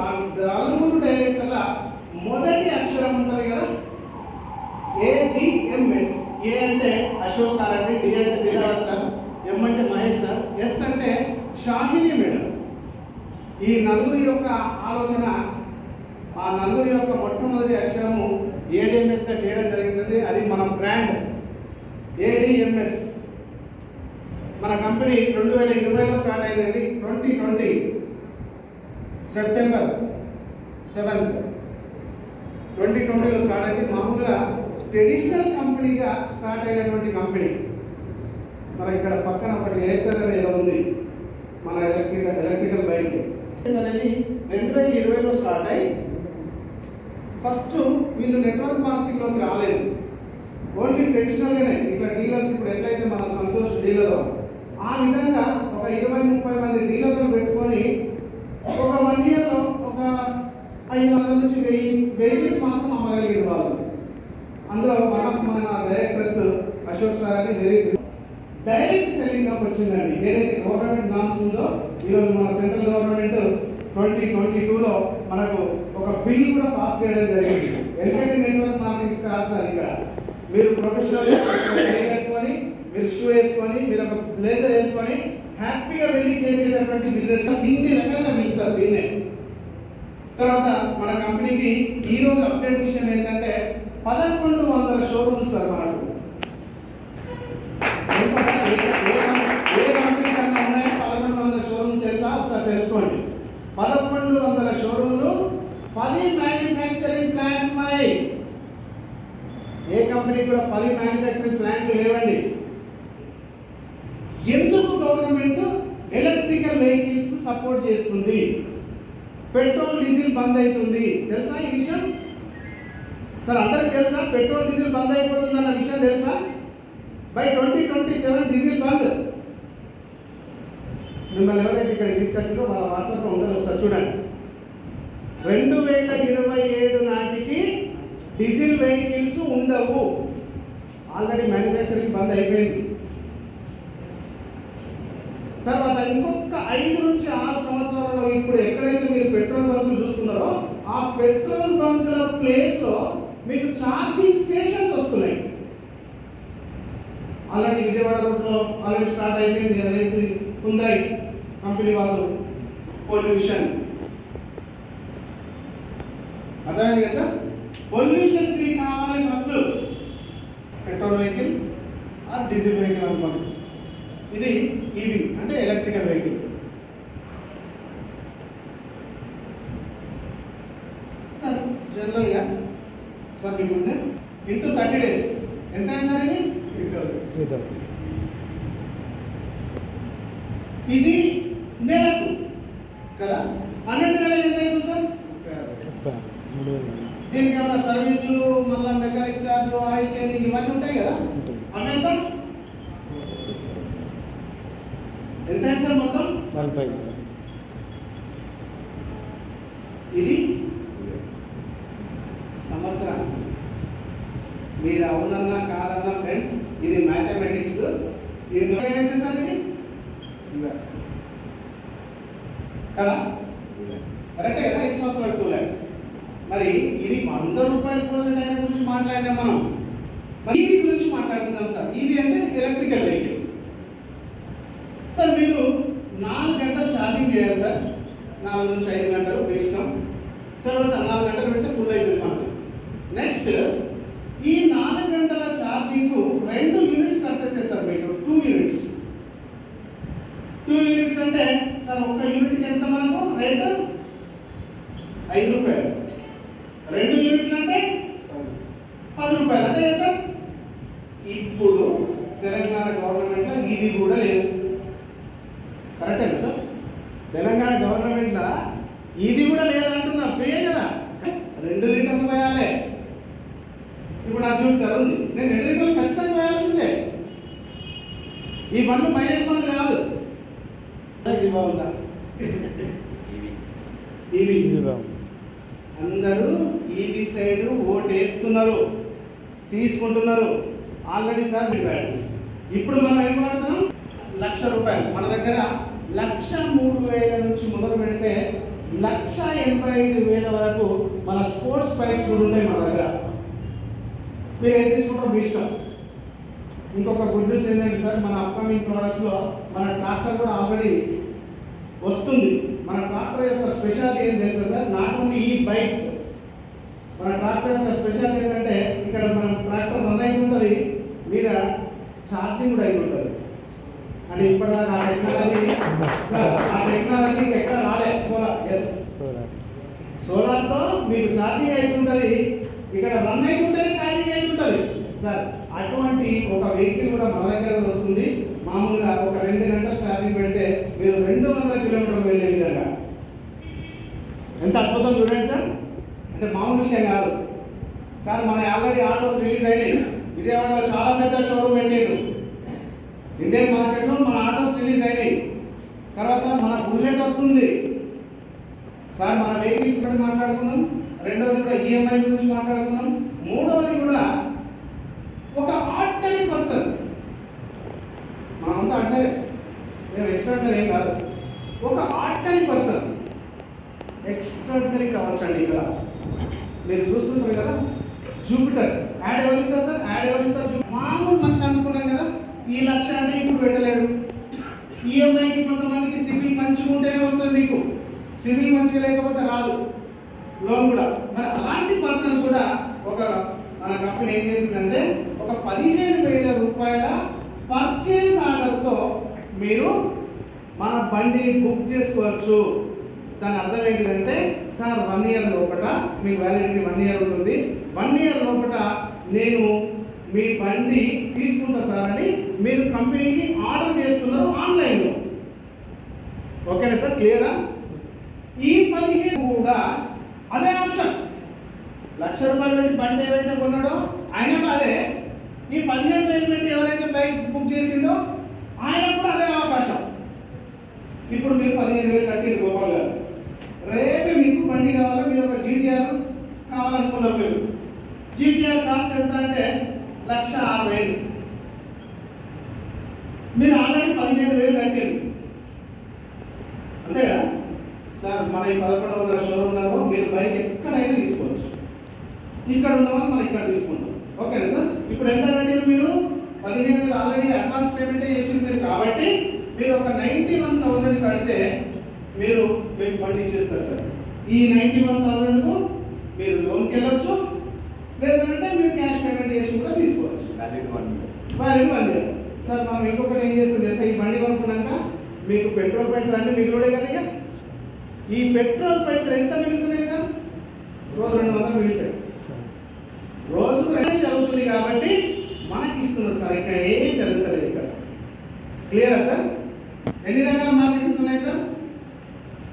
నలుగురు డైరెక్టర్ల మొదటి అక్షరం ఉంటుంది కదా, ADMS. ఏ అంటే అశోక్ సార్ అండి, డి అంటే దిలావర్ సార్, ఎం అంటే మహేష్ సార్, ఎస్ అంటే షాహిని మేడం. ఈ నలుగురి యొక్క ఆలోచన, ఆ నలుగురి యొక్క మొట్టమొదటి అక్షరము ADMSగా చేయడం జరిగింది. అది మన బ్రాండ్ ADMS. మన కంపెనీ 2020లో స్టార్ట్ అయిందండి. 2020 సెప్టెంబర్ 7th 2020లో స్టార్ట్ అయింది. మామూలుగా ట్రెడిషనల్ కంపెనీగా స్టార్ట్ అయినటువంటి కంపెనీ. మన ఇక్కడ పక్కన ఒకటి ఏథర్ అనేది ఏదో ఉంది, మన ఎలక్ట్రికల్ బైక్ అనేది 2020లో స్టార్ట్ అయ్యి ఫస్ట్ వీళ్ళు నెట్వర్క్ మార్కెట్లోకి రాలేదు. ఓన్లీ ట్రెడిషనల్గానే ఇట్లా డీలర్స్, ఇప్పుడు ఎట్లయితే మన సంతోష్ డీలర్, ఆ విధంగా ఒక 20-30 మంది డీలర్లను పెట్టుకొని ఒక 1 ఇయర్లో ఒక 500 నుంచి 1000 మాత్రం అమ్మగలిగిన వాళ్ళు. అందులో మన డైరెక్టర్స్ అశోక్ సార్ అని డైరెక్ట్ సెల్లింగ్ వచ్చిందండి. ఏదైతే గవర్నమెంట్ నామ్స్ ఉందో, ఈరోజు మన సెంట్రల్ గవర్నమెంట్ 2022లో మనకు ఒక బిల్ కూడా పాస్ చేయడం జరిగింది. ఎల్పిటి నెట్వర్క్ మార్కెటింగ్ కాదు సార్, ఇక్కడ మీరు ప్రొఫెషనల్ వేసుకొని, మీరు షూ వేసుకొని, మీరు ఒక బ్లేజర్ వేసుకొని హ్యాపీగా వెళ్ళి చేసేటటువంటి బిజినెస్ ఇన్ని రకాలుగా పిలుస్తారు దీన్నే. తర్వాత మన కంపెనీకి ఈరోజు అప్డేట్ విషయం ఏంటంటే 1100 షోరూమ్స్ సార్ మనకు. ఏ కంపెనీ కన్నా ఉన్నాయో 1100 షోరూమ్స్ తెలుసా? ఒకసారి తెలుసుకోండి. 1100 షోరూమ్లు, 10 మ్యానుఫ్యాక్చరింగ్ ప్లాంట్స్ ఉన్నాయి. ఏ కంపెనీ కూడా 10 మ్యానుఫ్యాక్చరింగ్ ప్లాంట్లు లేవండి. ఎందుకు గవర్నమెంట్ ఎలక్ట్రికల్ వెహికల్స్ సపోర్ట్ చేస్తుంది? పెట్రోల్ డీజిల్ బంద్ అవుతుంది, తెలుసా ఈ విషయం? సార్ అందరికి తెలుసా పెట్రోల్ డీజిల్ బంద్ అయిపోతుంది అన్న విషయం తెలుసా? బై 2027 డీజిల్ బంద్. మిమ్మల్ని ఎవరైతే ఇక్కడ తీసుకొచ్చారో వాళ్ళ వాట్సాప్లో ఉంటుంది, ఒకసారి చూడండి. 2027 నాటికి డీజిల్ వెహికల్స్ ఉండవు. ఆల్రెడీ మ్యానుఫ్యాక్చరింగ్ బంద్ అయిపోయింది. తర్వాత ఇంకొక 5 నుంచి 6 సంవత్సరాలలో ఇప్పుడు ఎక్కడైతే మీరు పెట్రోల్ బంకులు చూస్తున్నారో, ఆ పెట్రోల్ బంకుల ప్లేస్లో మీకు ఛార్జింగ్ స్టేషన్స్ వస్తున్నాయి. ఆల్రెడీ విజయవాడ రోడ్లో ఆల్రెడీ స్టార్ట్ అయిపోయింది. అదేంటి హుందాయ్ కంపెనీ వాళ్ళు. పొల్యూషన్ అర్థమైంది కదా సార్? పొల్యూషన్ ఫ్రీ కావాలి first. Petrol vehicle or diesel vehicle అనుకోండి. ఇది ఈవీ అంటే ఎలక్ట్రికల్ వెహికల్. సార్ జనరల్గా సార్ మీకు ఇంటూ 30 days ఎంత అయింది సార్? ఇది 3,000. ఇది నెలకు కదా, 12 నెలలు ఎంత అవుతుంది సార్? దీనికి ఏమైనా సర్వీసులు, మళ్ళీ మెకానిక్ ఛార్జ్, ఆయిల్ చేంజ్ ఇవన్నీ ఉంటాయి కదా, అవి ఎంత ఎంత సార్ మొత్తం? 40. ఇది సంవత్సరం. మీరు అవునన్నా కాదన్నా ఫ్రెండ్స్, ఇది మ్యాథమెటిక్స్. ఇందులో ఏమైతే సార్ ఇది కదా, కరెక్టే కదా? ఈ సంవత్సరం 2 lakhs. మరి ఇది 100 రూపాయల పర్సెంట్ అయిన గురించి మాట్లాడినాం మనం. మరి ఈవీ గురించి మాట్లాడుకుందాం సార్. ఈవీ అంటే ఎలక్ట్రికల్ వెహికల్. సార్ మీరు 4 గంటలు ఛార్జింగ్ చేయాలి సార్. 4 నుంచి 5 గంటలు మీ ఇష్టం. తర్వాత 4 గంటలు పెడితే ఫుల్ అవుతుంది మనకు. నెక్స్ట్ ఈ 4 గంటల ఛార్జింగ్కు 2 యూనిట్స్ ఖర్చు సార్ మీకు. 2 యూనిట్స్. 2 యూనిట్స్ అంటే సార్ ఒక్క యూనిట్కి ఎంత మనకు రేటు? 5 రూపాయలు. 2 యూనిట్లు అంటే 10 రూపాయలు, అంతే కదా సార్? ఇప్పుడు తెలంగాణ గవర్నమెంట్లో ఇది కూడా లేదు. కరెక్టే సార్? తెలంగాణ గవర్నమెంట్లో ఇది కూడా లేదంటున్నా. ఫ్రీయే కదా, 2 లీటర్లు పోయాలి. ఇప్పుడు నా చూపుతారు ఉంది, నేను 2 లీటర్లు ఖచ్చితంగా పోయాల్సిందే. ఈ బండ్లు మైలేజ్ బండ్లు కాదు. ఇది బాగుందా? ఈవీ అందరూ ఈవీ సైడ్ ఓటు వేస్తున్నారు, తీసుకుంటున్నారు ఆల్రెడీ సార్. ఇప్పుడు మనం ఏం వాడుతున్నాం? 1,00,000 రూపాయలు. మన దగ్గర 1,03,000 నుంచి మొదలు పెడితే 1,85,000 వరకు మన స్పోర్ట్స్ బైక్స్ కూడా ఉన్నాయి మన దగ్గర. మీరు ఏం తీసుకుంటారో మీ ఇష్టం. ఇంకొక గుడ్ న్యూస్ ఏంటంటే సార్, మన అప్కమింగ్ ప్రోడక్ట్స్లో మన ట్రాక్టర్ కూడా ఆల్రెడీ వస్తుంది. మన ట్రాక్టర్ యొక్క స్పెషాలిటీ ఏం తెలుసా సార్? నాట్ ఓన్లీ ఈ బైక్స్, మన ట్రాక్టర్ యొక్క స్పెషాలిటీ ఏంటంటే ఇక్కడ మన ట్రాక్టర్ రన్ అయి ఉంటుంది, మీద ఛార్జింగ్ కూడా అయి ఉంటుంది. అంటే ఇప్పటిదాకా ఆ టెక్నాలజీ ఎక్కడ రాలే. సోలార్తో మీకు ఛార్జింగ్ అవుతుంటుంది, ఇక్కడ రన్ అవుతుంటేనే ఛార్జింగ్ అవుతుంటుంది సార్. అటువంటి ఒక వెహికల్ కూడా మన దగ్గర వస్తుంది. మామూలుగా ఒక 2 గంటలు ఛార్జింగ్ పెడితే మీరు 200 కిలోమీటర్లు వెళ్ళే విధంగా. ఎంత అద్భుతం చూడండి సార్, అంటే మామూలు విషయం కాదు సార్. మన ఆల్రెడీ ఆటోస్ రిలీజ్ అయినాయి. విజయవాడలో చాలా పెద్ద షోరూమ్ పెట్టారు. ఇండియన్ మార్కెట్లో మన ఆటోస్ రిలీజ్ అయినాయి. తర్వాత మన బుల్లెట్ వస్తుంది సార్. మన వెహికల్స్ గురించి మాట్లాడుకుందాం. రెండవది కూడా ఈఎంఐ గురించి మాట్లాడుకుందాం. మూడవది కూడా ఒక ఆర్డినరీ పర్సన్, మనమంతా ఆర్డినరీ, మేము ఎక్స్ట్రాడినరీ ఏం కాదు. ఒక ఆర్డినరీ పర్సన్ ఎక్స్ట్రాడినరీ కావచ్చండి. ఇక్కడ మీరు చూస్తుంటారు కదా జూపిటర్ యాడ్ ఎవరు ఇస్తారు సార్? యాడ్ ఎవరు ఇస్తారు? మామూలు మనిషి అనుకున్నాం కదా, ఈ లక్ష అంటే ఇప్పుడు పెట్టలేడు. ఈఎంఐకి కొంతమందికి సివిల్ మంచిగా ఉంటేనే వస్తుంది, మీకు సివిల్ మంచిగా లేకపోతే రాదు లోన్ కూడా. మరి అలాంటి పర్సన్ కూడా ఒక మన కంపెనీ ఏం చేసిందంటే ఒక 15,000 రూపాయల పర్చేస్ ఆర్డర్తో మీరు మన బండిని బుక్ చేసుకోవచ్చు. దాని అర్థం ఏంటిదంటే సార్ 1 ఇయర్ లోపల మీకు వ్యాలిడిటీ 1 ఇయర్ ఉంటుంది. 1 ఇయర్ లోపల నేను మీ బండి తీసుకుంటా సార్ అని మీరు కంపెనీకి ఆర్డర్ చేస్తున్నారు ఆన్లైన్లో. ఓకేనా సార్? క్లియరా? ఈ 15 కూడా అదే ఆప్షన్. 1,00,000 రూపాయలు పెట్టి బండి ఏవైతే కొన్నాడో ఆయనకు అదే, ఈ 15,000 పెట్టి ఎవరైతే బైక్ బుక్ చేసిండో ఆయనకు కూడా అదే అవకాశం. ఇప్పుడు మీరు 15,000 కట్టింది గోపాల్ గారు, రేపే మీకు బండి కావాలా, మీరు ఒక జీటీఆర్ కావాలనుకున్నారు. మీరు జీటీఆర్ కాస్ట్ ఎంత అంటే 1,60,000. మీరు ఆల్రెడీ 15,000 కట్టారు అంతే కదా సార్. మన ఈ 1100 షోరూమ్లలో మీరు బైక్ ఎక్కడైనా తీసుకోవచ్చు. ఇక్కడ ఉన్న వాళ్ళు మనం ఇక్కడ తీసుకుంటాం. ఓకేనా సార్? ఇప్పుడు ఎంత కట్టారు మీరు? 15,000 ఆల్రెడీ అడ్వాన్స్ పేమెంట్ చేసింది మీరు కాబట్టి మీరు ఒక 91,000 కడితే మీరు మీకు బండి ఇచ్చేస్తారు సార్. ఈ 91,000కు మీరు లోన్కి వెళ్ళొచ్చు, లేదంటే మీరు క్యాష్ పేమెంట్ చేసి కూడా తీసుకోవచ్చు. Valid 1 year sir. మనం ఇంకొకటి ఏం చేస్తుంది తెలుసా? ఈ బండి కొనుక్కున్నాక మీకు పెట్రోల్ పైసలు అన్నీ మిగిలిడే కదా. ఇక ఈ పెట్రోల్ పైసలు ఎంత మిగులుతున్నాయి సార్? రోజు 200 మిగులుతాయి. రోజు జరుగుతుంది కాబట్టి మనకి ఇస్తున్నారు సార్. ఇక్కడ ఏం జరుగుతుంది ఇక్కడ. క్లియరా సార్? ఎన్ని రకాల మార్కెటింగ్స్ ఉన్నాయి సార్?